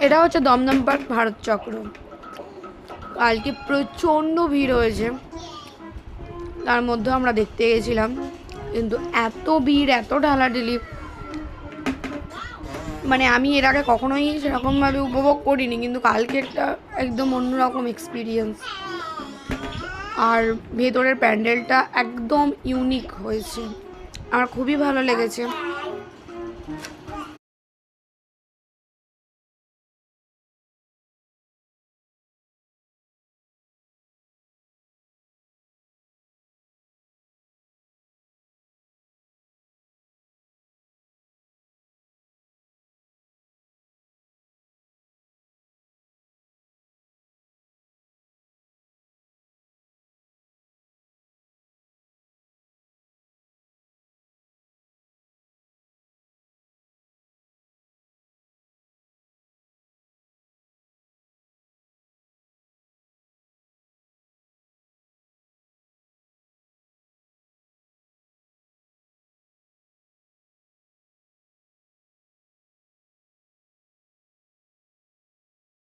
এটা হচ্ছে দমদম পার্ক ভারত চক্র। কালকে প্রচণ্ড ভিড় হয়েছে, তার মধ্যে আমরা দেখতে গেছিলাম, কিন্তু এত ভিড়, এত ঢালাঢালি, মানে আমি এর আগে কখনোই সেরকমভাবে উপভোগ করিনি, কিন্তু কালকে একটা একদম অন্যরকম এক্সপিরিয়েন্স। আর ভেতরের প্যান্ডেলটা একদম ইউনিক হয়েছে, আমার খুবই ভালো লেগেছে।